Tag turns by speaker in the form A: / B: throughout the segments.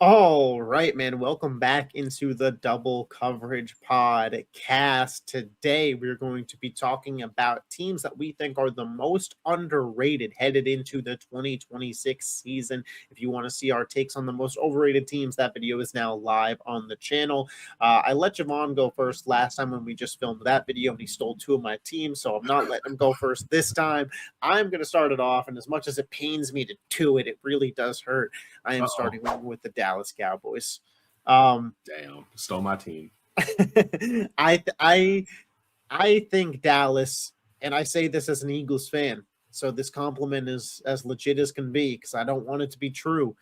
A: All right, man. Welcome back into the Double Coverage Podcast. Today, we're going to be talking about teams that we think are the most underrated headed into the 2026 season. If you want to see our takes on the most overrated teams, that video is now live on the channel. I let Javon go first last time when we just filmed that video, and he stole two of my teams, so I'm not letting him go first this time. I'm going to start it off, and as much as it pains me to do it, it really does hurt. I am starting with the Dallas Cowboys.
B: Damn, stole my team.
A: I think Dallas, and I say this as an Eagles fan, so this compliment is as legit as can be because I don't want it to be true,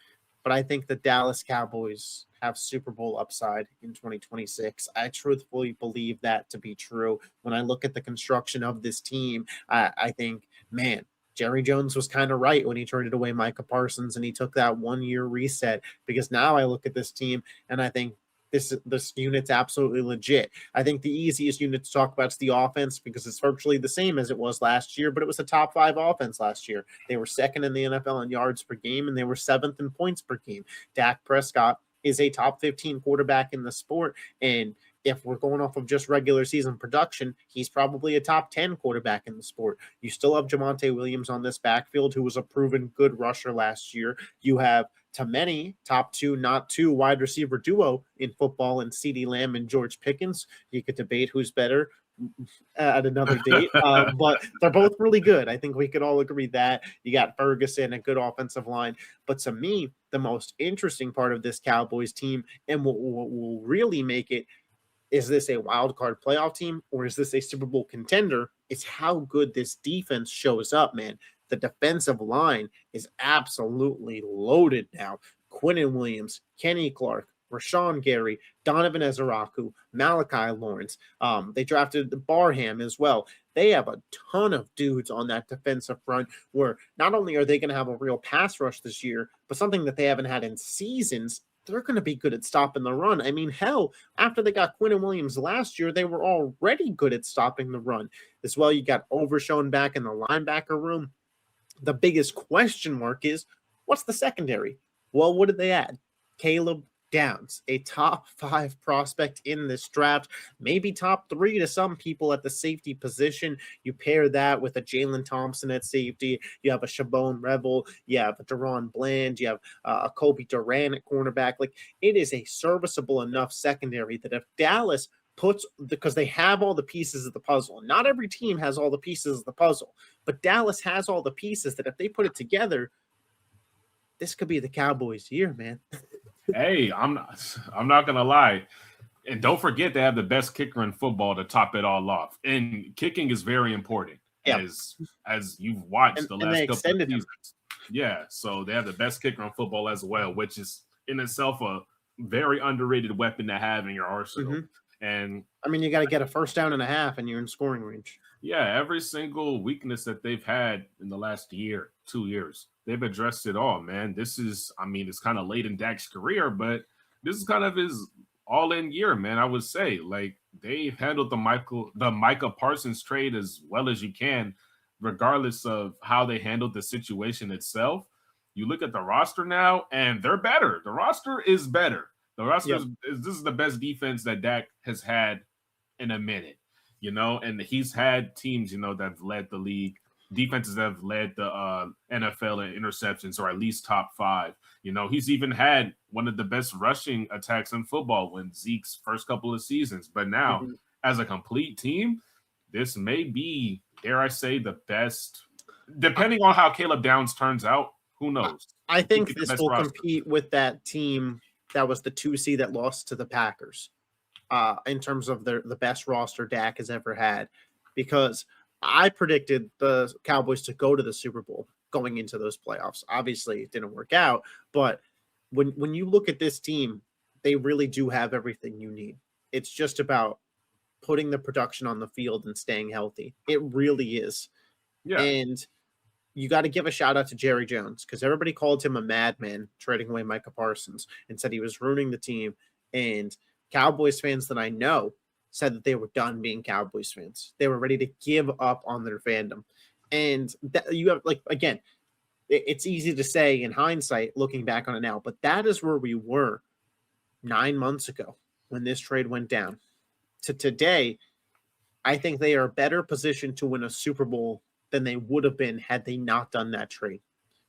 A: but I think the Dallas Cowboys have Super Bowl upside in 2026. I truthfully believe that to be true. When I look at the construction of this team, I think, man, Jerry Jones was kind of right when he traded away Micah Parsons and he took that 1 year reset, because now I look at this team and I think this unit's absolutely legit. I think the easiest unit to talk about is the offense, because it's virtually the same as it was last year, but it was a top 5 offense last year. They were second in the NFL in yards per game, and they were 7th in points per game. Dak Prescott is a top 15 quarterback in the sport, and if we're going off of just regular season production, he's probably a top 10 quarterback in the sport. You still have Javonte Williams on this backfield, who was a proven good rusher last year. You have, to many, top 2, not 2 wide receiver duo in football, and CeeDee Lamb and George Pickens. You could debate who's better at another date, but they're both really good. I think we could all agree that. You got Ferguson, a good offensive line. But to me, the most interesting part of this Cowboys team, and what will really make it, is this a wild card playoff team or is this a Super Bowl contender? It's how good this defense shows up, man. The defensive line is absolutely loaded now. Quinnen Williams, Kenny Clark, Rashawn Gary, Donovan Ezeraku, Malachi Lawrence. They drafted Barham as well. They have a ton of dudes on that defensive front where not only are they going to have a real pass rush this year, but something that they haven't had in seasons. They're going to be good at stopping the run. I mean, hell, after they got Quinnen Williams last year, they were already good at stopping the run. As well, you got Overshown back in the linebacker room. The biggest question mark is, what's the secondary? Well, what did they add? Caleb Downs, a top 5 prospect in this draft, maybe top 3 to some people at the safety position. You pair that with a Jalen Thompson at safety. You have a Shabone Rebel. You have a Deron Bland. You have a Kobe Durant at cornerback. Like, it is a serviceable enough secondary that if Dallas puts, because they have all the pieces of the puzzle. Not every team has all the pieces of the puzzle, but Dallas has all the pieces that if they put it together, this could be the Cowboys' year, man.
B: Hey, I'm not gonna lie. And don't forget they have the best kicker in football to top it all off. And kicking is very important,
A: Yep.
B: as you've watched
A: And
B: the
A: they
B: last couple of
A: extended him.
B: seasons. Yeah, so they have the best kicker in football as well, which is in itself a very underrated weapon to have in your arsenal. And
A: I mean, you got to get a first down and a half, and you're in scoring range.
B: yeah, every single weakness that they've had in the last year, 2 years, they've addressed it all, man. This is, I mean, it's kind of late in Dak's career, but this is kind of his all-in year, man. I would say, like, they've handled the Micah Parsons trade as well as you can, regardless of how they handled the situation itself. You look at the roster now, and they're better. The roster is better. The roster
A: Yep.
B: this is the best defense that Dak has had in a minute, and he's had teams, that have led the league, defenses that have led the NFL in interceptions, or at least top 5. He's even had one of the best rushing attacks in football when Zeke's first couple of seasons. But now, as a complete team, this may be, dare I say, the best, depending on how Caleb Downs turns out. Who knows?
A: I think this will
B: roster.
A: compete with that team that was the 2 seed that lost to the Packers. In terms of the best roster Dak has ever had, because I predicted the Cowboys to go to the Super Bowl going into those playoffs. Obviously, it didn't work out, but when you look at this team, they really do have everything you need. It's just about putting the production on the field and staying healthy. It really is.
B: Yeah.
A: And you got to give a shout out to Jerry Jones, because everybody called him a madman trading away Micah Parsons and said he was ruining the team. And Cowboys fans that I know said that they were done being Cowboys fans. They were ready to give up on their fandom. And that, you have, like, again, it's easy to say in hindsight, looking back on it now, but that is where we were 9 months ago when this trade went down. To today, I think they are better positioned to win a Super Bowl than they would have been had they not done that trade.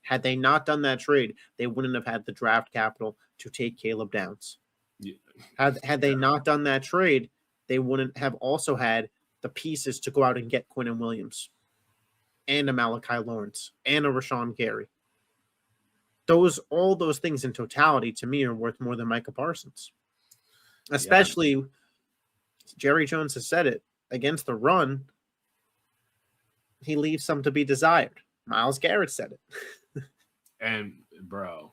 A: Had they not done that trade, they wouldn't have had the draft capital to take Caleb Downs.
B: Yeah.
A: Had they not done that trade, they wouldn't have also had the pieces to go out and get Quinnen Williams and a Malachi Lawrence and a Rashawn Gary. All those things in totality to me are worth more than Micah Parsons. Especially, Jerry Jones has said it, against the run, he leaves some to be desired. Myles Garrett said it.
B: And, bro,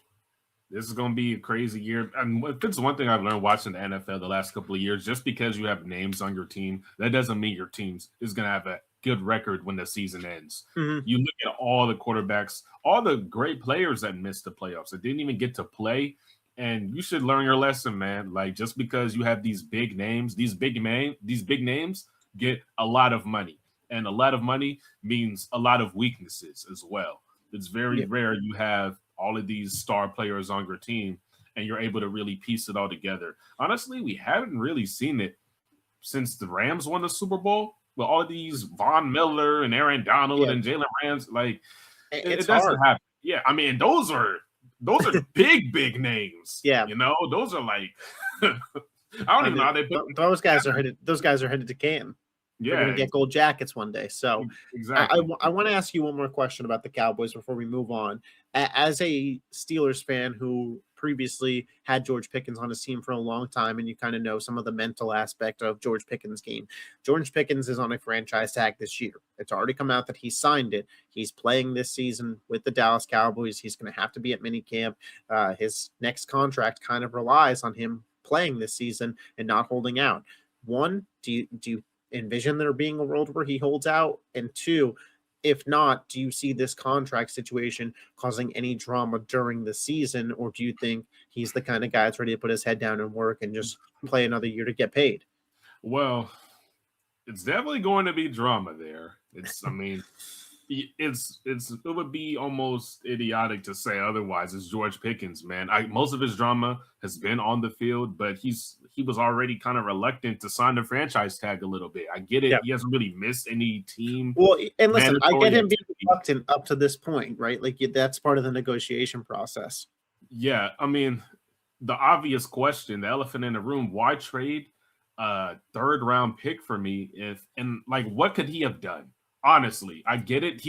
B: this is going to be a crazy year. And if it's one thing I've learned watching the NFL the last couple of years, just because you have names on your team, that doesn't mean your team is going to have a good record when the season ends.
A: Mm-hmm.
B: You look at all the quarterbacks, all the great players that missed the playoffs, that didn't even get to play. And you should learn your lesson, man. Like, just because you have these big names, these big names get a lot of money. And a lot of money means a lot of weaknesses as well. It's very rare you have all of these star players on your team and you're able to really piece it all together. Honestly, we haven't really seen it since the Rams won the Super Bowl with all these Von Miller and Aaron Donald and Jalen Rams. Like, it doesn't happen. Yeah, I mean, those are big names.
A: Yeah,
B: you know, those are like I don't even know how they put
A: those guys are headed. Those guys are headed to Canton.
B: Yeah,
A: they're gonna get gold jackets one day. So
B: exactly.
A: I want to ask you one more question about the Cowboys before we move on. As a Steelers fan who previously had George Pickens on his team for a long time, and you kind of know some of the mental aspect of George Pickens' game. George Pickens is on a franchise tag this year. It's already come out that he signed it. He's playing this season with the Dallas Cowboys. He's going to have to be at minicamp. His next contract kind of relies on him playing this season and not holding out. One, do you envision there being a world where he holds out? And two, if not, do you see this contract situation causing any drama during the season, or do you think he's the kind of guy that's ready to put his head down and work and just play another year to get paid?
B: Well, it's definitely going to be drama there. I mean, it would be almost idiotic to say otherwise. It's George Pickens, man. Most of his drama has been on the field, but he was already kind of reluctant to sign the franchise tag a little bit. I get it. Yeah. He hasn't really missed any team.
A: Well, and listen, I get him being reluctant up to this point, right? Like, that's part of the negotiation process.
B: Yeah, I mean, the obvious question, the elephant in the room, why trade a third-round pick for me what could he have done? Honestly, I get it.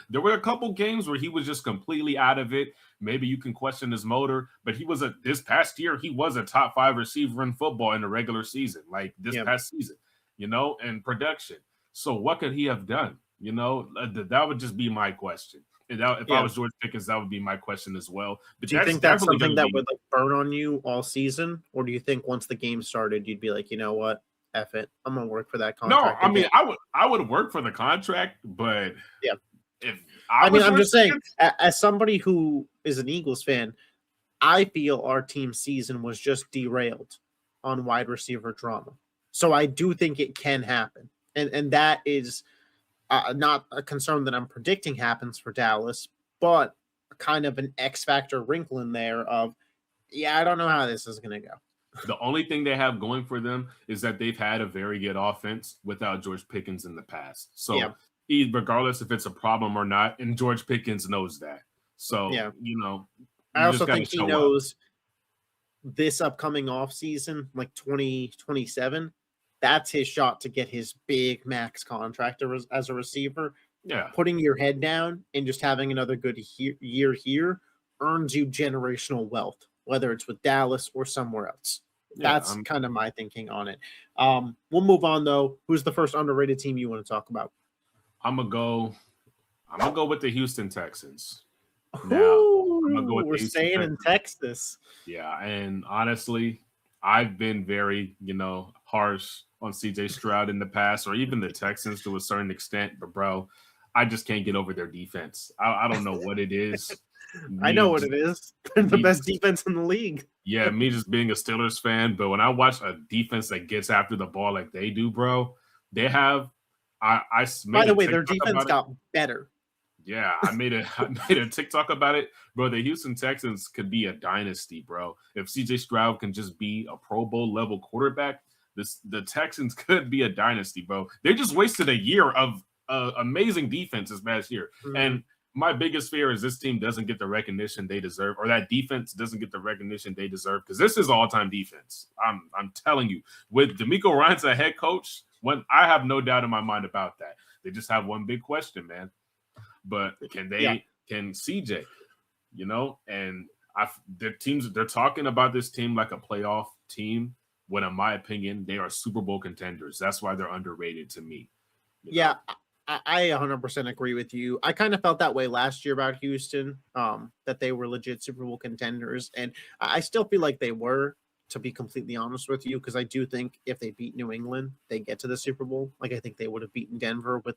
B: There were a couple games where he was just completely out of it. Maybe you can question his motor, but this past year, he was a top 5 receiver in football in the regular season, like this past season, and production. So what could he have done? That would just be my question. If I was George Pickens, that would be my question as well. But
A: do you think that's something that would burn on you all season? Or do you think once the game started, you'd be like, you know what? F it, I'm gonna work for that contract.
B: No, I mean, I would work for the contract, but
A: I'm just saying, as somebody who is an Eagles fan, I feel our team season was just derailed on wide receiver drama. So I do think it can happen, and that is not a concern that I'm predicting happens for Dallas, but kind of an X factor wrinkle in there of, I don't know how this is gonna go.
B: The only thing they have going for them is that they've had a very good offense without George Pickens in the past. So regardless if it's a problem or not, and George Pickens knows that. So,
A: I also think he knows this upcoming offseason, like 2027, that's his shot to get his big max contract as a receiver.
B: Yeah.
A: Putting your head down and just having another good year here earns you generational wealth, whether it's with Dallas or somewhere else. That's kind of my thinking on it. We'll move on, though. Who's the first underrated team you want to talk about?
B: I'm gonna go with the Houston Texans.
A: We're staying in Texas.
B: Yeah, and honestly, I've been very, harsh on CJ Stroud in the past, or even the Texans to a certain extent. But bro, I just can't get over their defense. I don't know what it is.
A: I know what it is. They're the best defense in the league.
B: Yeah, me just being a Steelers fan, but when I watch a defense that gets after the ball like they do, bro, they have. By the way,
A: their defense got better
B: Yeah, I made a TikTok about it, bro. The Houston Texans could be a dynasty, bro. If CJ Stroud can just be a Pro Bowl level quarterback, the Texans could be a dynasty, bro. They just wasted a year of amazing defense this past year,
A: Mhm.
B: and my biggest fear is this team doesn't get the recognition they deserve, or that defense doesn't get the recognition they deserve, because this is all time defense. I'm telling you, with D'Amico Ryans a head coach, when I have no doubt in my mind about that. They just have one big question, man. But
A: Yeah.
B: can CJ, and they're talking about this team like a playoff team, when in my opinion, they are Super Bowl contenders. That's why they're underrated to me.
A: Yeah, I 100% agree with you. I kind of felt that way last year about Houston, that they were legit Super Bowl contenders, and I still feel like they were, to be completely honest with you, because I do think if they beat New England, they get to the Super Bowl. Like I think they would have beaten Denver with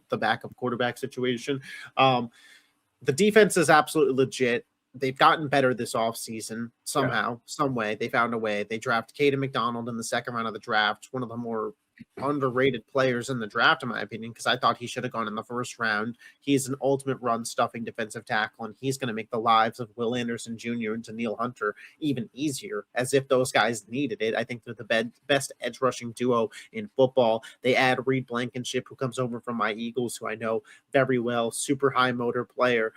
A: the backup quarterback situation. Um, the defense is absolutely legit. They've gotten better this offseason
B: Yeah.
A: somehow, some way. They found a way. They drafted Caden McDonald in the second round of the draft, one of the more underrated players in the draft, in my opinion, because I thought he should have gone in the first round. He's an ultimate run stuffing defensive tackle, and he's going to make the lives of Will Anderson Jr. and Daniil Hunter even easier, as if those guys needed it. I think they're the best edge rushing duo in football. They add Reed Blankenship, who comes over from my Eagles, who I know very well, super high motor player,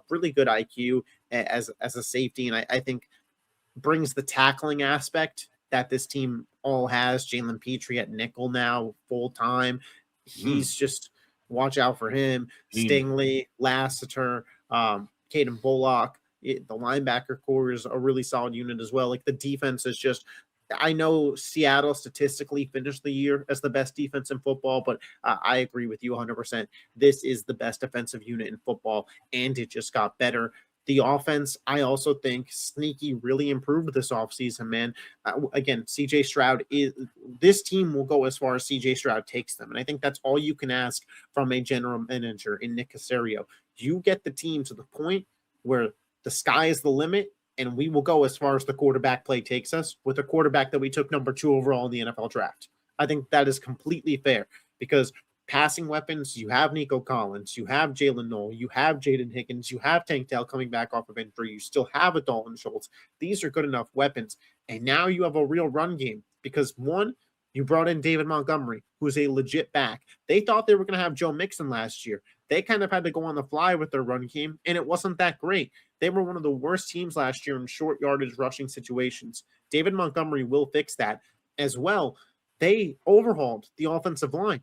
A: really good IQ as a safety, and I think brings the tackling aspect that this team all has. Jalen Petrie at nickel now, full time.
B: Mm.
A: He's just watch out for him.
B: He-
A: Stingley, Lassiter, Caden Bullock. The linebacker core is a really solid unit as well. Like the defense is just. I know Seattle statistically finished the year as the best defense in football, but I agree with you 100%. This is the best defensive unit in football, and it just got better. The offense, I also think sneaky really improved this offseason, man. Again, CJ Stroud is this team will go as far as CJ Stroud takes them. And I think that's all you can ask from a general manager in Nick Caserio. You get the team to the point where the sky is the limit, and we will go as far as the quarterback play takes us with a quarterback that we took number 2 overall in the NFL draft. I think that is completely fair because passing weapons, you have Nico Collins, you have Jalen Noel, you have Jaden Higgins, you have Tank Dell coming back off of injury, you still have a Dalton Schultz. These are good enough weapons. And now you have a real run game because one, you brought in David Montgomery, who's a legit back. They thought they were going to have Joe Mixon last year. They kind of had to go on the fly with their run game, and it wasn't that great. They were one of the worst teams last year in short yardage rushing situations. David Montgomery will fix that as well. They overhauled the offensive line.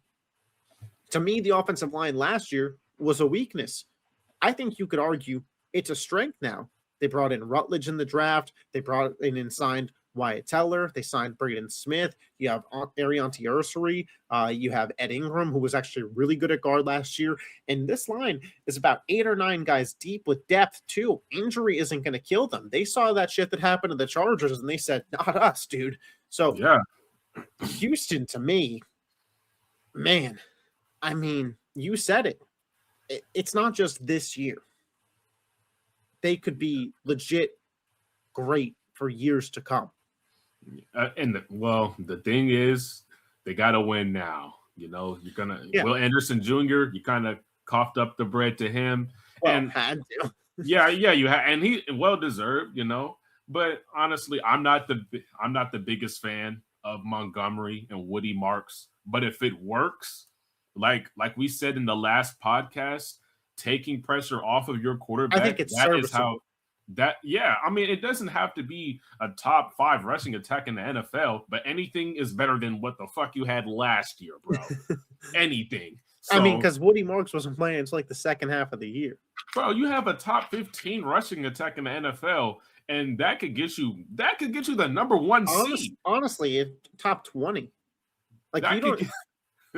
A: To me, the offensive line last year was a weakness. I think you could argue it's a strength now. They brought in Rutledge in the draft. They brought in and signed Wyatt Teller. They signed Braden Smith. You have Ariante Ursary. You have Ed Ingram, who was actually really good at guard last year. And this line is about 8 or 9 guys deep with depth, too. Injury isn't going to kill them. They saw that shit that happened to the Chargers, and they said, not us, dude. So,
B: yeah.
A: Houston, to me, man, I mean, you said it. It's not just this year. They could be legit great for years to come.
B: The thing is, they got to win now. You're gonna Will Anderson Jr. You kind of coughed up the bread to him, and
A: had to.
B: yeah, you had, and he well deserved. But honestly, I'm not the biggest fan of Montgomery and Woody Marks. But if it works, like we said in the last podcast, taking pressure off of your quarterback,
A: I think it's
B: that is
A: serviceable.
B: how that. Yeah, I mean, it doesn't have to be a top 5 rushing attack in the NFL, but anything is better than what the fuck you had last year, bro. Anything. So,
A: I mean, because Woody Marks wasn't playing until like the second half of the year.
B: Bro, you have a top 15 rushing attack in the NFL, and that could get you the number 1 seed.
A: Honestly, top 20. Like
B: That
A: you don't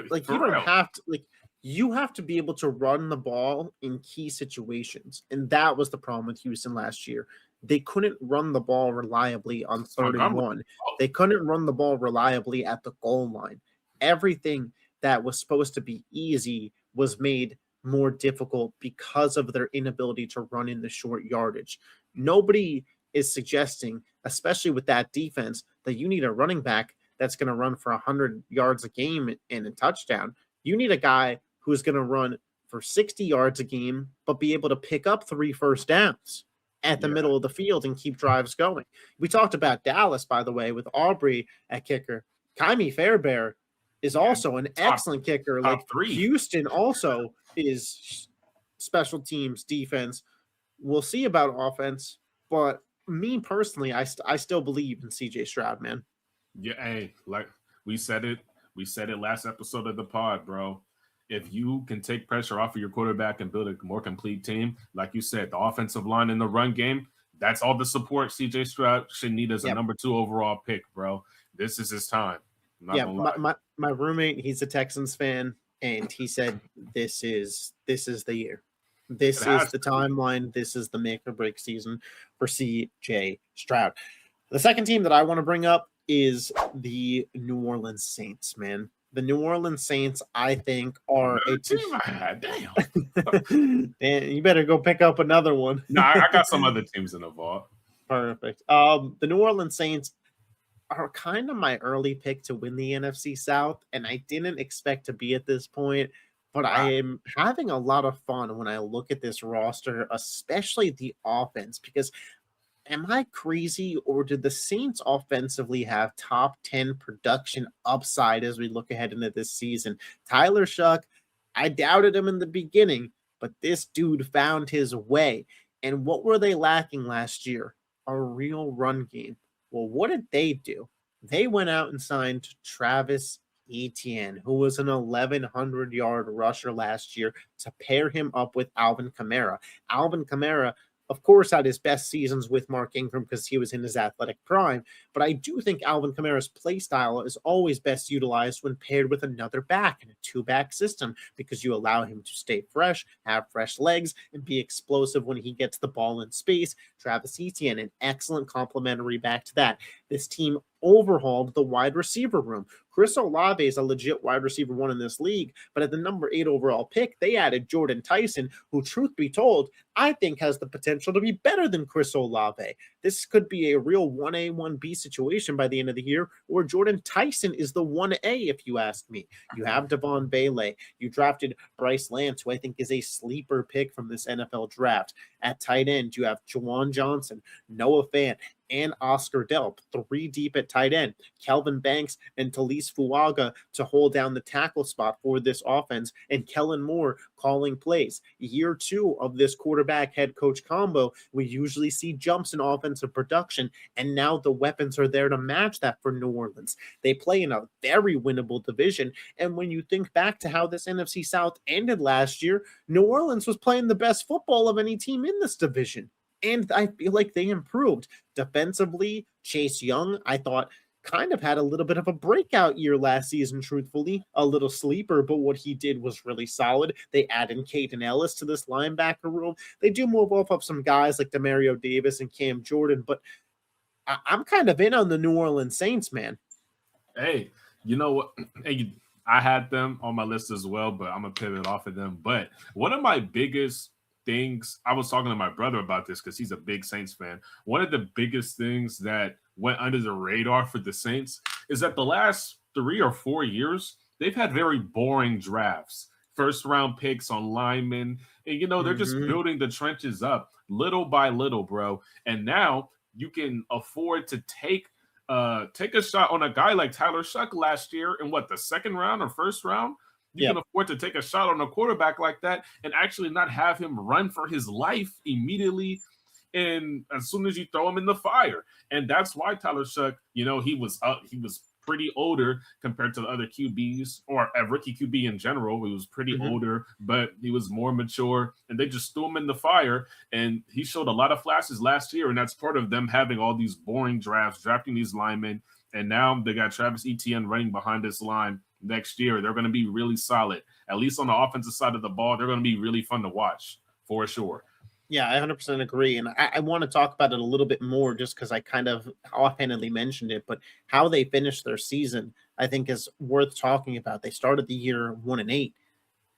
A: like you don't
B: real.
A: have to like you have to be able to run the ball in key situations. And that was the problem with Houston last year. They couldn't run the ball reliably on 3rd and 1. They couldn't run the ball reliably at the goal line. Everything that was supposed to be easy was made more difficult because of their inability to run in the short yardage. Nobody is suggesting, especially with that defense, that you need a running back that's going to run for 100 yards a game and a touchdown. You need a guy who's going to run for 60 yards a game, but be able to pick up 3 first downs at the middle of the field and keep drives going. We talked about Dallas, by the way, with Aubrey at kicker. Kaimi Fairbairn is also an excellent kicker.
B: Top
A: like
B: 3.
A: Houston also is special teams, defense. We'll see about offense, but me personally, I still believe in CJ Stroud, man.
B: Yeah, hey, like we said it last episode of the pod, bro. If you can take pressure off of your quarterback and build a more complete team, like you said, the offensive line in the run game, that's all the support CJ Stroud should need as a number 2 overall pick, bro. This is his time.
A: My roommate, he's a Texans fan, and he said this is the year. This is the timeline. This is the make or break season for CJ Stroud. The second team that I want to bring up is the New Orleans Saints, man. The New Orleans Saints, I think, are a team. Damn, you better go pick up another one.
B: No, I got some other teams in the vault.
A: Perfect. The New Orleans Saints are kind of my early pick to win the NFC South, and I didn't expect to be at this point, but I am having a lot of fun when I look at this roster, especially the offense, because am I crazy, or did the Saints offensively have top 10 production upside as we look ahead into this season? Tyler Shuck, I doubted him in the beginning, but this dude found his way. And what were they lacking last year? A real run game. Well, what did they do? They went out and signed Travis Etienne, who was an 1,100-yard rusher last year, to pair him up with Alvin Kamara. Alvin Kamara, of course, had his best seasons with Mark Ingram because he was in his athletic prime. But I do think Alvin Kamara's play style is always best utilized when paired with another back in a 2-back system, because you allow him to stay fresh, have fresh legs, and be explosive when he gets the ball in space. Travis Etienne, an excellent complementary back to that. This team overhauled the wide receiver room. Chris Olave is a legit wide receiver 1 in this league, but at the number 8 overall pick, they added Jordan Tyson, who, truth be told, I think has the potential to be better than Chris Olave. This could be a real 1A, 1B situation by the end of the year, where Jordan Tyson is the 1A, if you ask me. You have Devon Bailey. You drafted Bryce Lance, who I think is a sleeper pick from this NFL draft. At tight end, you have Jawan Johnson, Noah Fant, and Oscar Delp, 3 deep at tight end. Kelvin Banks and Talise Fuaga to hold down the tackle spot for this offense, and Kellen Moore calling plays. Year 2 of this quarterback head coach combo, we usually see jumps in offensive production, and now the weapons are there to match that for New Orleans. They play in a very winnable division, and when you think back to how this NFC South ended last year, New Orleans was playing the best football of any team in this division. And I feel like they improved. Defensively, Chase Young, I thought, kind of had a little bit of a breakout year last season, truthfully. A little sleeper, but what he did was really solid. They added Caden Ellis to this linebacker room. They do move off of some guys like Demario Davis and Cam Jordan, but I'm kind of in on the New Orleans Saints, man.
B: Hey, you know what? Hey, I had them on my list as well, but I'm going to pivot off of them. But one of my biggest things, I was talking to my brother about this because he's a big Saints fan. One of the biggest things that went under the radar for the Saints is that the last 3 or 4 years, they've had very boring drafts. First round picks on linemen. And, they're just building the trenches up little by little, bro. And now you can afford to take a shot on a guy like Tyler Shuck last year in the second round or first round. You can afford to take a shot on a quarterback like that and actually not have him run for his life immediately and as soon as you throw him in the fire. And that's why Tyler Shuck, he was pretty older compared to the other QBs or a rookie QB in general. He was pretty older, but he was more mature, and they just threw him in the fire. And he showed a lot of flashes last year, and that's part of them having all these boring drafts, drafting these linemen. And now they got Travis Etienne running behind this line. Next year, they're going to be really solid. At least on the offensive side of the ball, they're going to be really fun to watch for sure.
A: Yeah, I 100% agree. And I want to talk about it a little bit more just because I kind of offhandedly mentioned it. But how they finished their season, I think, is worth talking about. They started the year 1-8.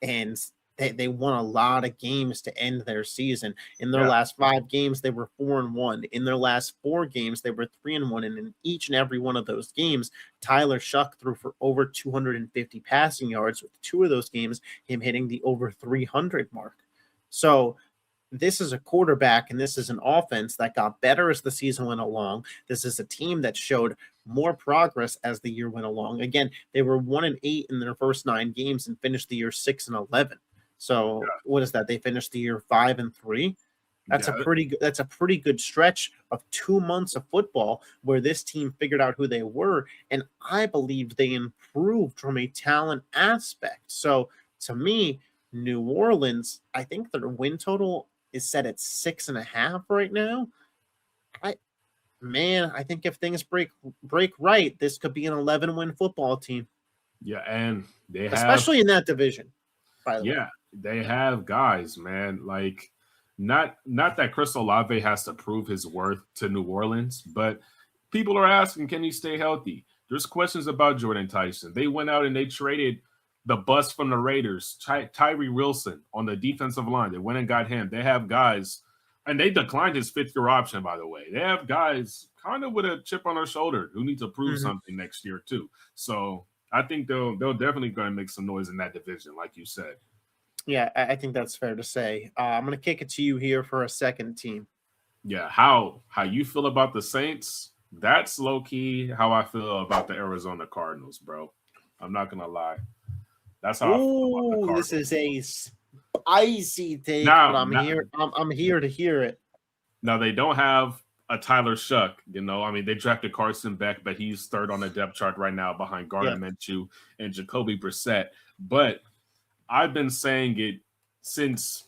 A: And they won a lot of games to end their season. In their
B: Yeah.
A: last 5 games, they were 4-1. In their last 4 games, they were 3-1. And in each and every one of those games, Tyler Shuck threw for over 250 passing yards, with 2 of those games, him hitting the over 300 mark. So this is a quarterback and this is an offense that got better as the season went along. This is a team that showed more progress as the year went along. Again, they were 1-8 in their first 9 games and finished the year 6-11. So what is that? They finished the year 5-3. That's
B: Yeah.
A: a pretty good stretch of 2 months of football where this team figured out who they were, and I believe they improved from a talent aspect. So to me, New Orleans, I think their win total is set at 6.5 right now. I think if things break right, this could be an 11-win football team,
B: Yeah, and they have,
A: especially in that division. By the way,
B: yeah, they have guys, man. Like, not that Chris Olave has to prove his worth to New Orleans, but people are asking, can he stay healthy? There's questions about Jordan Tyson. They went out and they traded the bust from the Raiders, Tyree Wilson, on the defensive line. They went and got him. They have guys, and they declined his 5th-year option, by the way. They have guys kind of with a chip on their shoulder who need to prove something next year too. So I think they'll definitely going to make some noise in that division, like you said.
A: Yeah, I think that's fair to say. I'm going to kick it to you here for a second team.
B: Yeah, how you feel about the Saints? That's low key how I feel about the Arizona Cardinals, bro. I'm not gonna lie. That's how I feel about the Cardinals.
A: This is a spicy take,
B: Now,
A: but I'm here to hear it.
B: Now they don't have a Tyler Shuck, you know. I mean, they drafted Carson Beck, but he's 3rd on the depth chart right now behind Gardner Minshew and Jacoby Brissett. But I've been saying it since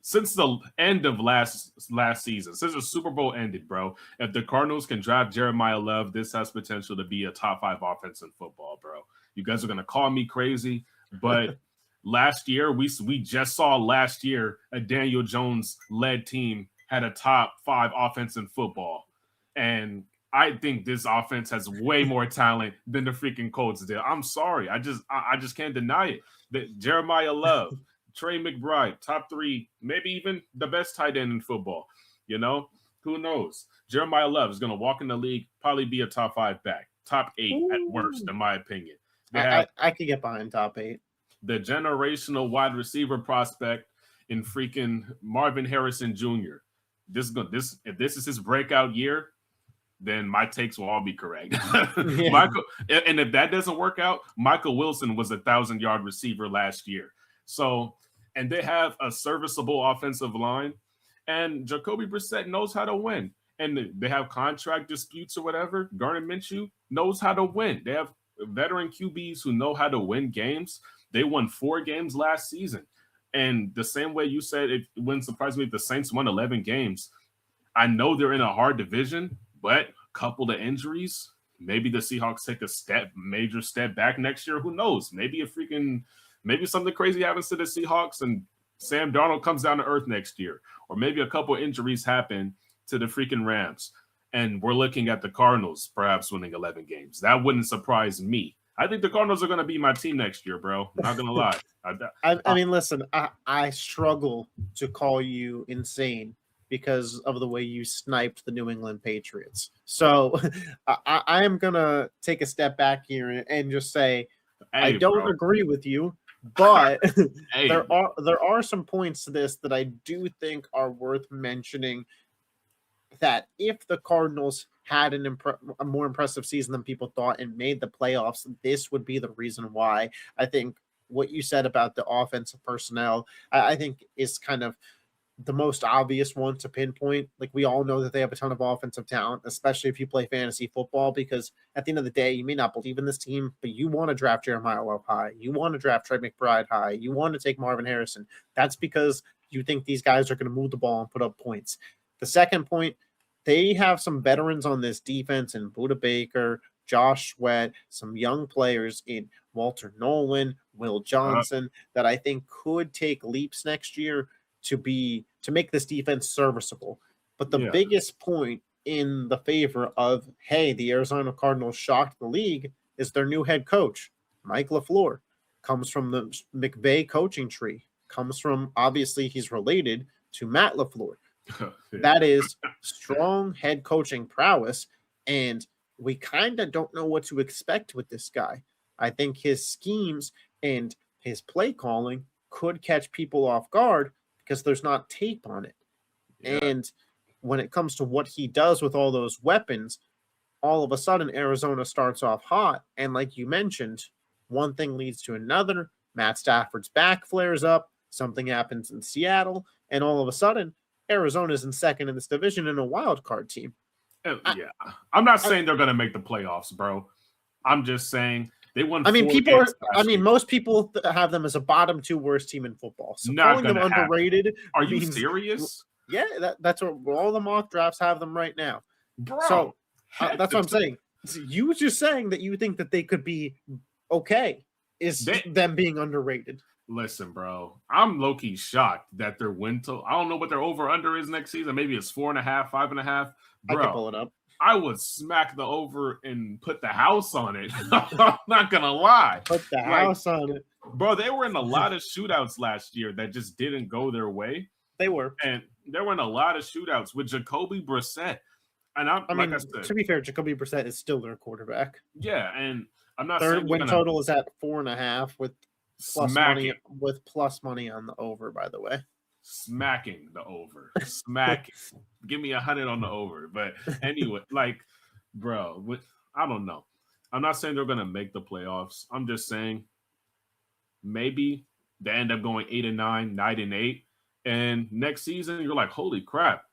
B: the end of last season, since the Super Bowl ended, bro. If the Cardinals can draft Jeremiah Love, this has potential to be a top 5 offense in football, bro. You guys are gonna call me crazy, but last year we just saw last year a Daniel Jones led team had a top 5 offense in football, and I think this offense has way more talent than the freaking Colts did. I'm sorry, I just can't deny it. That Jeremiah Love, Trey McBride, top 3, maybe even the best tight end in football. You know, who knows? Jeremiah Love is going to walk in the league, probably be a top 5 back, top 8 at worst, in my opinion.
A: I could get behind top 8.
B: The generational wide receiver prospect in freaking Marvin Harrison Jr. If this is his breakout year, then my takes will all be correct. Michael, and if that doesn't work out, Michael Wilson was a 1,000-yard receiver last year. So, and they have a serviceable offensive line, and Jacoby Brissett knows how to win. And they have contract disputes or whatever. Gardner Minshew knows how to win. They have veteran QBs who know how to win games. They won 4 games last season. And the same way you said it wouldn't surprise me if the Saints won 11 games. I know they're in a hard division, but a couple of injuries, maybe the Seahawks take a major step back next year. Who knows? Maybe something crazy happens to the Seahawks and Sam Darnold comes down to earth next year. Or maybe a couple of injuries happen to the freaking Rams. And we're looking at the Cardinals perhaps winning 11 games. That wouldn't surprise me. I think the Cardinals are going to be my team next year, bro. Not going to lie.
A: I mean, listen, I struggle to call you insane because of the way you sniped the New England Patriots. So I am going to take a step back here and just say, I don't agree with you, but there are some points to this that I do think are worth mentioning, that if the Cardinals had a more impressive season than people thought and made the playoffs, this would be the reason why. I think what you said about the offensive personnel, I think is kind of the most obvious one to pinpoint. Like, we all know that they have a ton of offensive talent, especially if you play fantasy football, because at the end of the day, you may not believe in this team, but you want to draft Jeremiah Love high. You want to draft Trey McBride high. You want to take Marvin Harrison. That's because you think these guys are going to move the ball and put up points. The second point, they have some veterans on this defense in Budda Baker, Josh Sweat, some young players in Walter Nolan, Will Johnson, that I think could take leaps next year to make this defense serviceable. But the biggest point in the favor of, hey, the Arizona Cardinals shocked the league, is their new head coach, Mike LaFleur, comes from the McVay coaching tree. comes from, obviously, he's related to Matt LaFleur. That is strong head coaching prowess, and we kind of don't know what to expect with this guy. I think his schemes and his play calling could catch people off guard because there's not tape on it.
B: Yeah.
A: And when it comes to what he does with all those weapons, all of a sudden Arizona starts off hot. And like you mentioned, one thing leads to another. Matt Stafford's back flares up. Something happens in Seattle. And all of a sudden, Arizona's in second in this division in a wild card team.
B: Yeah. I'm not saying they're going to make the playoffs, bro. I'm just saying they won.
A: I mean, most people have them as a bottom 2 worst team in football. So calling them underrated.
B: Are you serious?
A: Yeah, that's what all the mock drafts have them right now.
B: Bro.
A: So that's what I'm saying. You just saying that you think that they could be okay is them being underrated.
B: Listen, bro, I'm low-key shocked that their win total, I don't know what their over-under is next season. Maybe it's 4.5, 5.5. Bro,
A: I can pull it up.
B: I would smack the over and put the house on it. I'm not going to lie.
A: Put the house on it.
B: Bro, they were in a lot of shootouts last year that just didn't go their way.
A: They were.
B: And they were in a lot of shootouts with Jacoby Brissett. And I mean, like I said,
A: to be fair, Jacoby Brissett is still their quarterback.
B: Yeah, and I'm not
A: saying
B: their
A: win total is at 4.5 with plus money on the over, by the way.
B: Smacking the over. Smacking. Give me 100 on the over. But anyway, like, bro, I don't know. I'm not saying they're going to make the playoffs. I'm just saying maybe they end up going 8-9, 9-8. And next season, you're like, holy crap.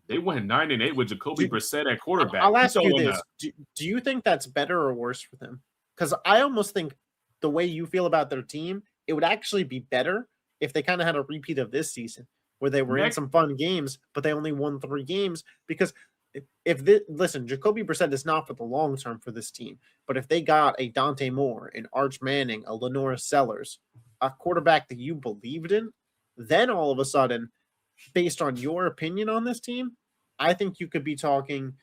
B: They went 9-8 with Jacoby Brissett at quarterback.
A: I'll ask you this. Do you think that's better or worse for them? Because I almost think the way you feel about their team, it would actually be better if they kind of had a repeat of this season where they were in some fun games, but they only won 3 games. Because listen, Jacoby Brissett is not for the long term for this team, but if they got a Dante Moore, an Arch Manning, a Lenore Sellers, a quarterback that you believed in, then all of a sudden, based on your opinion on this team, I think you could be talking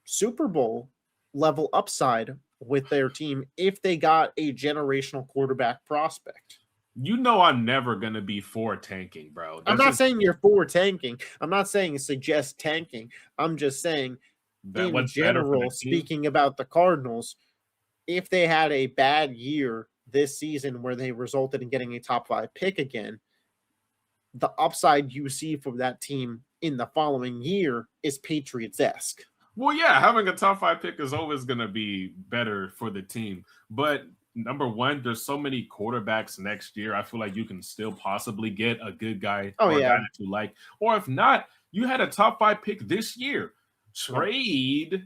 A: Super Bowl level upside with their team if they got a generational quarterback prospect.
B: You know I'm never going to be for tanking, bro.
A: I'm not saying you're for tanking. I'm not saying suggest tanking. I'm just saying in general, speaking about the Cardinals, if they had a bad year this season where they resulted in getting a top 5 pick again, the upside you see from that team in the following year is Patriots-esque.
B: Well, yeah, having a top 5 pick is always going to be better for the team. But number one, there's so many quarterbacks next year. I feel like you can still possibly get a good guy
A: a guy
B: that you like. Or if not, you had a top 5 pick this year. Trade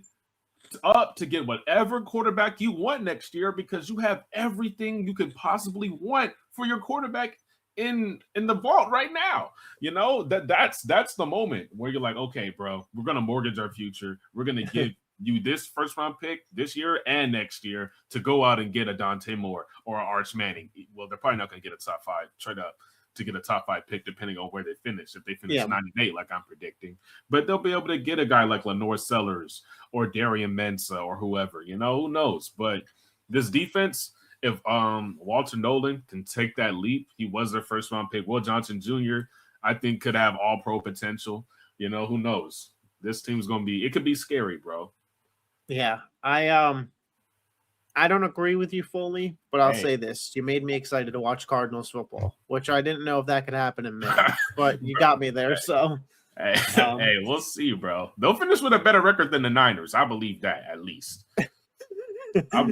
B: up to get whatever quarterback you want next year because you have everything you could possibly want for your quarterback in the vault right now. You know, that's the moment where you're like, okay, bro, we're gonna mortgage our future. We're gonna give you this first round pick this year and next year to go out and get a Dante Moore or an Arch Manning. Well, they're probably not gonna get a top 5 trade up to get a top 5 pick depending on where they finish. If they finish 9-8, like I'm predicting, but they'll be able to get a guy like Lenore Sellers or Darian Mensah or whoever. You know, who knows? But this defense. If Walter Nolan can take that leap, he was their first round pick. Will Johnson Jr., I think, could have all pro potential. You know, who knows? This team's gonna be. It could be scary, bro.
A: Yeah, I don't agree with you fully, but I'll say this: you made me excited to watch Cardinals football, which I didn't know if that could happen in May, but you got me there. So,
B: hey, we'll see, bro. They'll finish with a better record than the Niners. I believe that at least. I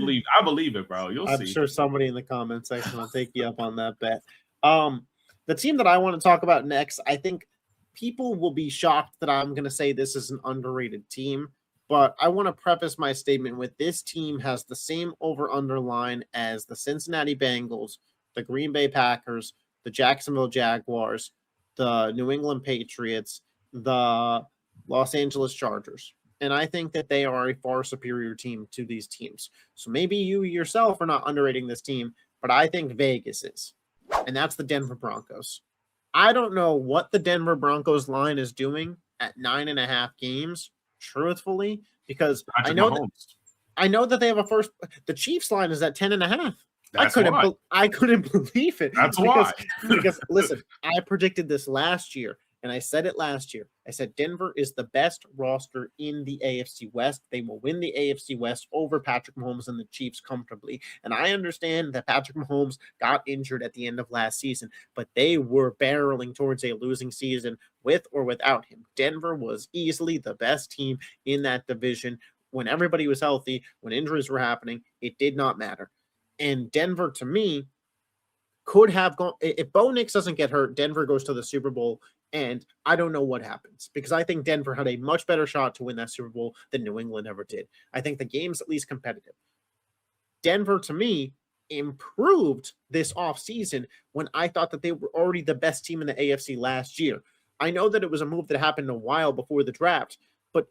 B: believe it, bro. You'll see.
A: I'm sure somebody in the comment section will take you up on that bet. The team that I want to talk about next, I think people will be shocked that I'm going to say this is an underrated team, but I want to preface my statement with this team has the same over-under line as the Cincinnati Bengals, the Green Bay Packers, the Jacksonville Jaguars, the New England Patriots, the Los Angeles Chargers. And I think that they are a far superior team to these teams. So maybe you yourself are not underrating this team, but I think Vegas is. And that's the Denver Broncos. I don't know what the Denver Broncos line is doing at 9.5 games, truthfully, because I know that they have the Chiefs line is at 10.5.
B: That's why.
A: I couldn't believe it.
B: That's why.
A: Because listen, I predicted this last year, and I said it last year. I said Denver is the best roster in the AFC West. They will win the AFC West over Patrick Mahomes and the Chiefs comfortably. And I understand that Patrick Mahomes got injured at the end of last season, but they were barreling towards a losing season with or without him. Denver was easily the best team in that division when everybody was healthy, when injuries were happening. It did not matter. And Denver, to me, could have gone. If Bo Nix doesn't get hurt, Denver goes to the Super Bowl, and I don't know what happens because I think Denver had a much better shot to win that Super Bowl than New England ever did. I think the game's at least competitive. Denver, to me, improved this offseason when I thought that they were already the best team in the AFC last year. I know that it was a move that happened a while before the draft, but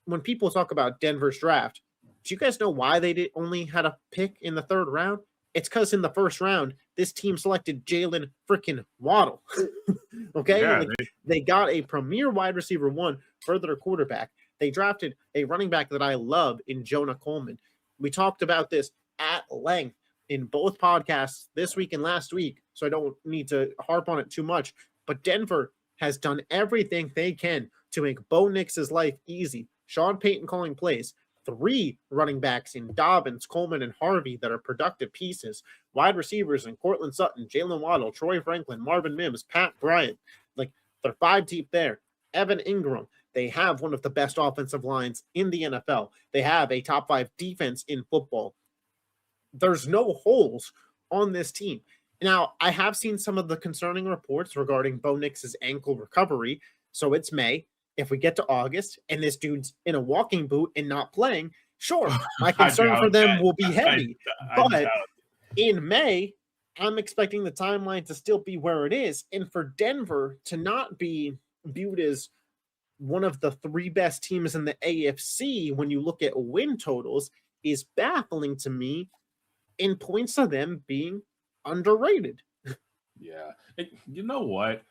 A: when people talk about Denver's draft, do you guys know why they only had a pick in the third round? It's because in the first round, this team selected Jalen freaking Waddle. Okay?
B: Yeah,
A: they got a premier wide receiver one for their quarterback. They drafted a running back that I love in Jonah Coleman. We talked about this at length in both podcasts this week and last week, so I don't need to harp on it too much. But Denver has done everything they can to make Bo Nix's life easy. Sean Payton calling plays. 3 running backs in Dobbins, Coleman, and Harvey that are productive pieces. Wide receivers in Cortland Sutton, Jalen Waddle, Troy Franklin, Marvin Mims, Pat Bryant. Like, they're 5 deep there. Evan Ingram. They have one of the best offensive lines in the NFL. They have a top 5 defense in football. There's no holes on this team. Now, I have seen some of the concerning reports regarding Bo Nix's ankle recovery. So it's May. If we get to August and this dude's in a walking boot and not playing, sure, my concern for them will be heavy. But in May, I'm expecting the timeline to still be where it is. And for Denver to not be viewed as one of the 3 best teams in the AFC when you look at win totals is baffling to me and points to them being underrated.
B: Yeah. You know what?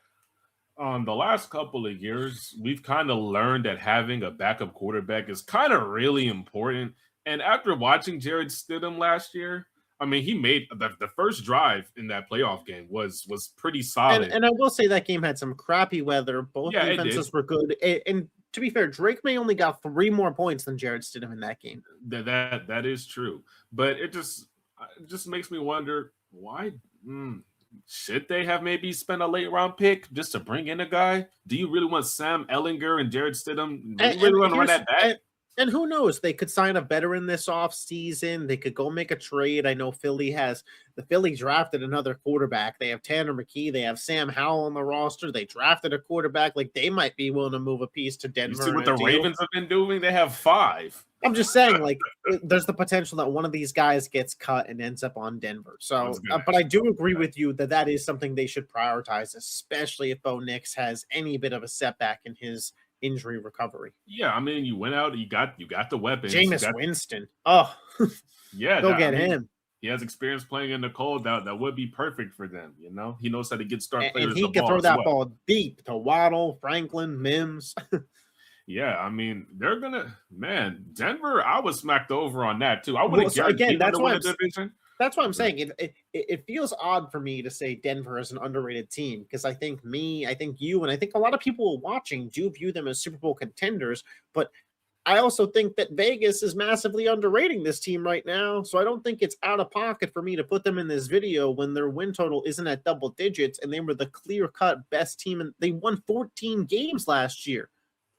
B: The last couple of years, we've kind of learned that having a backup quarterback is kind of really important. And after watching Jared Stidham last year, I mean, he made the first drive in that playoff game was pretty solid.
A: And I will say that game had some crappy weather. Both defenses were good. And to be fair, Drake May only got 3 more points than Jared Stidham in that game.
B: That is true. But it just makes me wonder why. Should they have maybe spent a late round pick just to bring in a guy? Do you really want Sam Ehlinger and Jared Stidham? Do you really want to run that back?
A: And who knows? They could sign a veteran this offseason. They could go make a trade. I know Philly drafted another quarterback. They have Tanner McKee. They have Sam Howell on the roster. They drafted a quarterback. Like, they might be willing to move a piece to Denver.
B: You see what the Ravens have been doing? They have 5.
A: I'm just saying, like, there's the potential that one of these guys gets cut and ends up on Denver. So, but I do agree with you that is something they should prioritize, especially if Bo Nix has any bit of a setback in his injury recovery.
B: Yeah, I mean, you went out, you got the weapons.
A: Jameis Winston. Oh,
B: yeah,
A: go get him.
B: He has experience playing in the cold. That would be perfect for them. You know, he knows how to get star players.
A: And he can throw that ball deep to Waddle, Franklin, Mims.
B: Yeah, I mean, they're gonna Denver. I was smacked over on that too. I wouldn't
A: that's why I'm saying it feels odd for me to say Denver is an underrated team because I think you, and I think a lot of people watching do view them as Super Bowl contenders. But I also think that Vegas is massively underrating this team right now. So I don't think it's out of pocket for me to put them in this video when their win total isn't at double digits and they were the clear-cut best team and they won 14 games last year.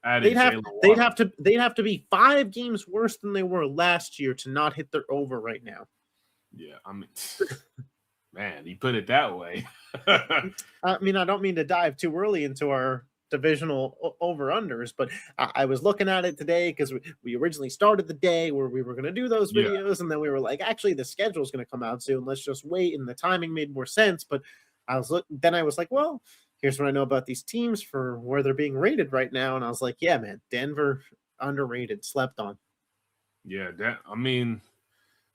A: They'd have to be 5 games worse than they were last year to not hit their over right now.
B: Yeah, I mean, man, you put it that way.
A: I mean, I don't mean to dive too early into our divisional over-unders, but I was looking at it today because we originally started the day where we were going to do those videos, and then we were like, actually, the schedule is going to come out soon. Let's just wait, and the timing made more sense. But I was like, well, here's what I know about these teams for where they're being rated right now. And I was like, yeah, man, Denver underrated, slept on.
B: Yeah, I mean,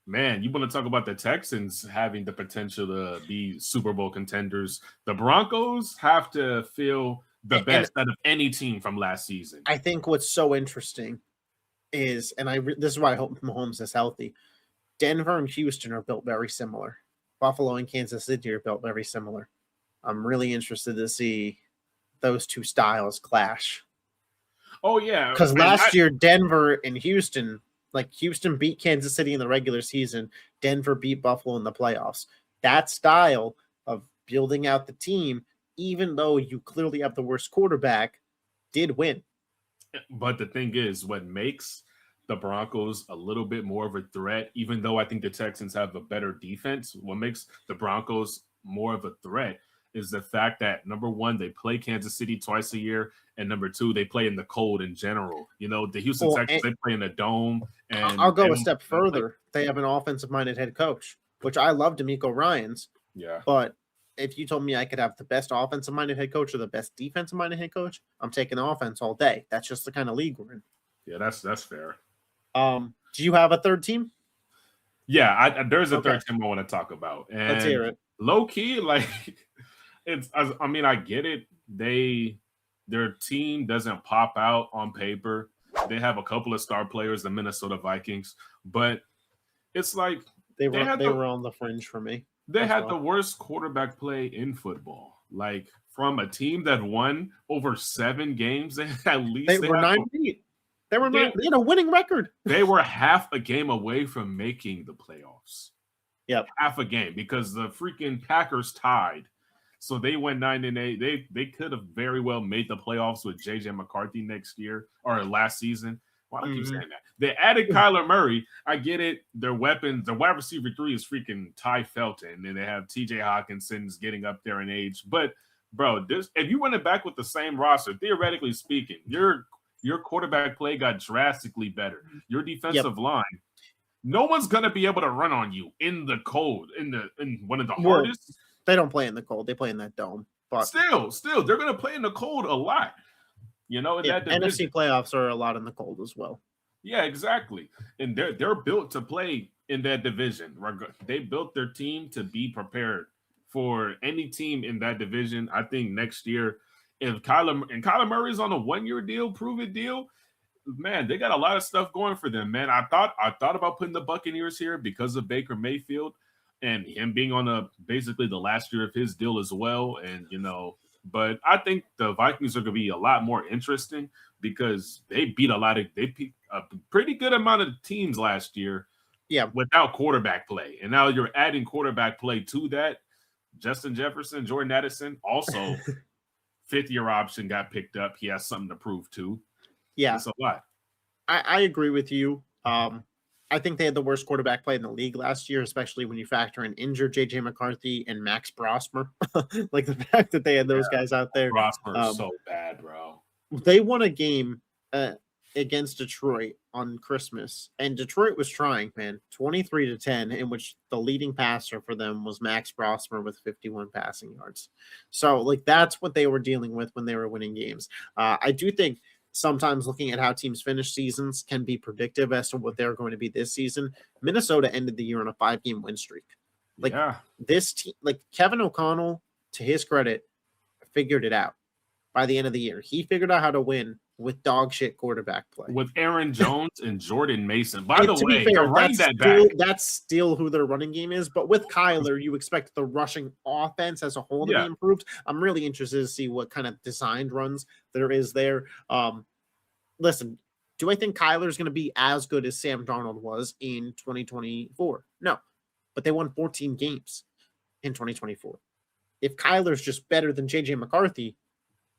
B: man, you want to talk about the Texans having the potential to be Super Bowl contenders. The Broncos have to feel the best out of any team from last season.
A: I think what's so interesting is, this is why I hope Mahomes is healthy, Denver and Houston are built very similar. Buffalo and Kansas City are built very similar. I'm really interested to see those two styles clash.
B: Oh yeah,
A: Because
B: and
A: last year, Denver and Houston, like Houston beat Kansas City in the regular season, Denver beat Buffalo in the playoffs. That style of building out the team, even though you clearly have the worst quarterback, did win.
B: but the thing is, what makes the Broncos a little bit more of a threat, even though I think the Texans have a better defense, what makes the Broncos more of a threat is the fact that number one, they play Kansas City twice a year, and number two, they play in the cold in general. You know, the Houston Texans, they play in a dome, and
A: I'll go a step further. They have an offensive-minded head coach, which I love D'Amico Ryans.
B: Yeah.
A: But if you told me I could have the best offensive-minded head coach or the best defensive-minded head coach, I'm taking offense all day. That's just the kind of league we're in.
B: Yeah, that's fair.
A: Do you have a third team?
B: Yeah, there's a third team I want to talk about. And
A: let's hear it.
B: Low key, like I mean, I get it. Their team doesn't pop out on paper. They have a couple of star players, the Minnesota Vikings, but it's like
A: they were on the fringe for me.
B: They had the worst quarterback play in football. Like from a team that won over 7 games, they were 9-8.
A: They were a winning record.
B: They were half a game away from making the playoffs.
A: Yep.
B: Half a game because the freaking Packers tied. So they went 9-8. They could have very well made the playoffs with JJ McCarthy next year or last season. Why do I keep saying that? They added Kyler Murray. I get it. Their weapons, the wide receiver 3 is freaking Ty Felton, and they have TJ Hawkinson's getting up there in age. But bro, if you went it back with the same roster, theoretically speaking, your quarterback play got drastically better. Your defensive line, no one's gonna be able to run on you in the cold, in one of the hardest.
A: They don't play in the cold. They play in that dome. But
B: still, they're gonna play in the cold a lot. You know, that
A: NFC playoffs are a lot in the cold as well.
B: Yeah, exactly. And they're built to play in that division. They built their team to be prepared for any team in that division. I think next year, if Kyler Murray's on a 1-year deal, prove it deal, man, they got a lot of stuff going for them, man. I thought about putting the Buccaneers here because of Baker Mayfield and him being on basically the last year of his deal as well. And, you know, but I think the Vikings are going to be a lot more interesting because they beat a pretty good amount of teams last year without quarterback play. And now you're adding quarterback play to that. Justin Jefferson, Jordan Addison, also 5th-year option got picked up. He has something to prove too.
A: Yeah.
B: It's a lot.
A: I agree with you. I think they had the worst quarterback play in the league last year, especially when you factor in injured JJ McCarthy and Max Brosmer. Like the fact that they had those guys out there.
B: Brosmer is so bad, bro.
A: They won a game against Detroit on Christmas, and Detroit was trying, man, 23-10, in which the leading passer for them was Max Brosmer with 51 passing yards. So, like, that's what they were dealing with when they were winning games. I do think sometimes looking at how teams finish seasons can be predictive as to what they're going to be this season. Minnesota ended the year on a 5-game win streak. Like this team, like Kevin O'Connell, to his credit, figured it out by the end of the year. He figured out how to win with dog shit quarterback play.
B: With Aaron Jones and Jordan Mason. By the way,
A: fair, that's still who their running game is. But with Kyler, you expect the rushing offense as a whole to be improved. I'm really interested to see what kind of designed runs there is there. Listen, do I think Kyler's going to be as good as Sam Darnold was in 2024? No. But they won 14 games in 2024. If Kyler's just better than JJ McCarthy,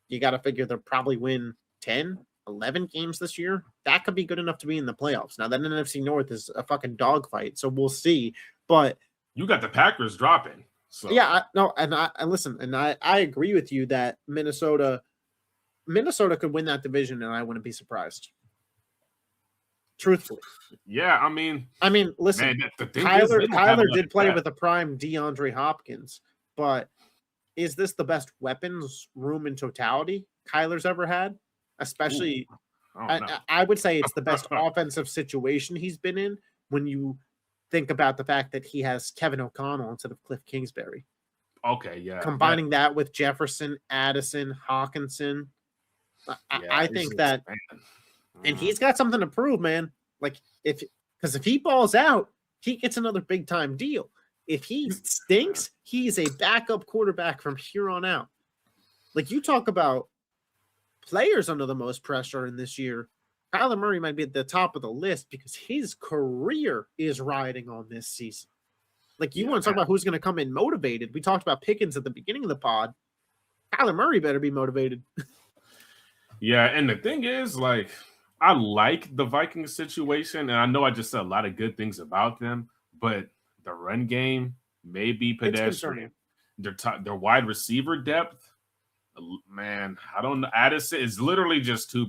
A: you got to figure they'll probably win 10, 11 games this year. That could be good enough to be in the playoffs. Now, that NFC North is a fucking dogfight, so we'll see. But
B: you got the Packers dropping. So.
A: Yeah, I agree with you that Minnesota could win that division, and I wouldn't be surprised. Truthfully.
B: Yeah, I mean,
A: listen, man, Kyler did play with a prime DeAndre Hopkins, but is this the best weapons room in totality Kyler's ever had? Especially, I would say it's the best offensive situation he's been in when you think about the fact that he has Kevin O'Connell instead of Cliff Kingsbury.
B: Okay, yeah.
A: Combining that with Jefferson, Addison, Hawkinson, I think that, and he's got something to prove, man. Like if he balls out, he gets another big time deal. If he stinks, he's a backup quarterback from here on out. Like, you talk about players under the most pressure in this year, Kyler Murray might be at the top of the list because his career is riding on this season. Like, you want to talk about who's going to come in motivated. We talked about Pickens at the beginning of the pod. Kyler Murray better be motivated.
B: Yeah, and the thing is, like, I like the Vikings situation, and I know I just said a lot of good things about them, but the run game may be pedestrian. Their wide receiver depth, man, I don't know. Addison is literally just two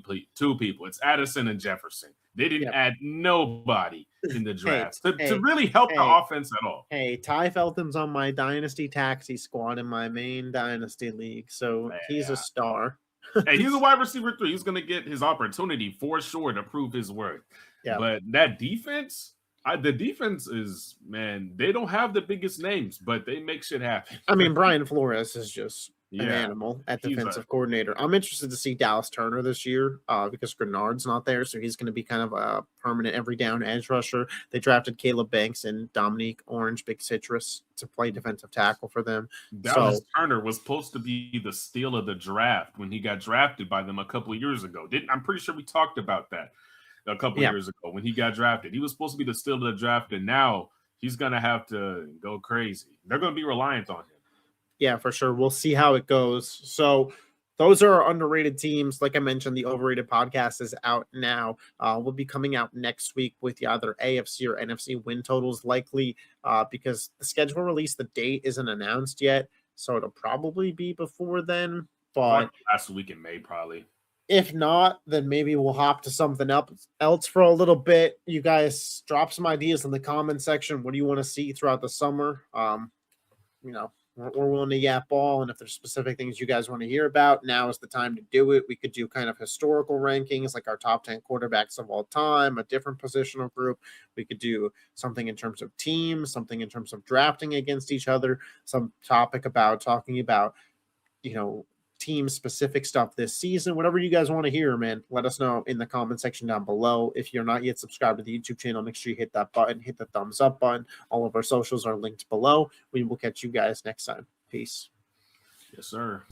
B: people. It's Addison and Jefferson. They didn't add nobody in the draft to really help the offense at all.
A: Hey, Ty Felton's on my dynasty taxi squad in my main dynasty league, so he's a star.
B: Hey, he's a wide receiver 3. He's going to get his opportunity for sure to prove his worth.
A: Yeah.
B: But that defense, the defense is, man, they don't have the biggest names, but they make shit happen.
A: I mean, Brian Flores is just an animal at defensive coordinator. I'm interested to see Dallas Turner this year because Grenard's not there, so he's going to be kind of a permanent every down edge rusher. They drafted Caleb Banks and Dominique Orange, Big Citrus, to play defensive tackle for them.
B: Dallas Turner was supposed to be the steal of the draft when he got drafted by them a couple of years ago. I'm pretty sure we talked about that a couple of years ago when he got drafted. He was supposed to be the steal of the draft, and now he's going to have to go crazy. They're going to be reliant on him.
A: Yeah, for sure. We'll see how it goes. So those are our underrated teams. Like I mentioned, the Overrated podcast is out now. We'll be coming out next week with either AFC or NFC win totals, likely because the schedule release, the date isn't announced yet. So it'll probably be before then. But
B: like last week in May, probably.
A: If not, then maybe we'll hop to something else for a little bit. You guys drop some ideas in the comment section. What do you want to see throughout the summer? We're willing to yap ball, and if there's specific things you guys want to hear about, now is the time to do it. We could do kind of historical rankings, like our top 10 quarterbacks of all time, a different positional group. We could do something in terms of teams, something in terms of drafting against each other, some topic about talking about, team-specific stuff this season. Whatever you guys want to hear, man, let us know in the comment section down below. If you're not yet subscribed to the YouTube channel, make sure you hit that button, hit the thumbs up button. All of our socials are linked below. We will catch you guys next time. Peace.
B: Yes, sir.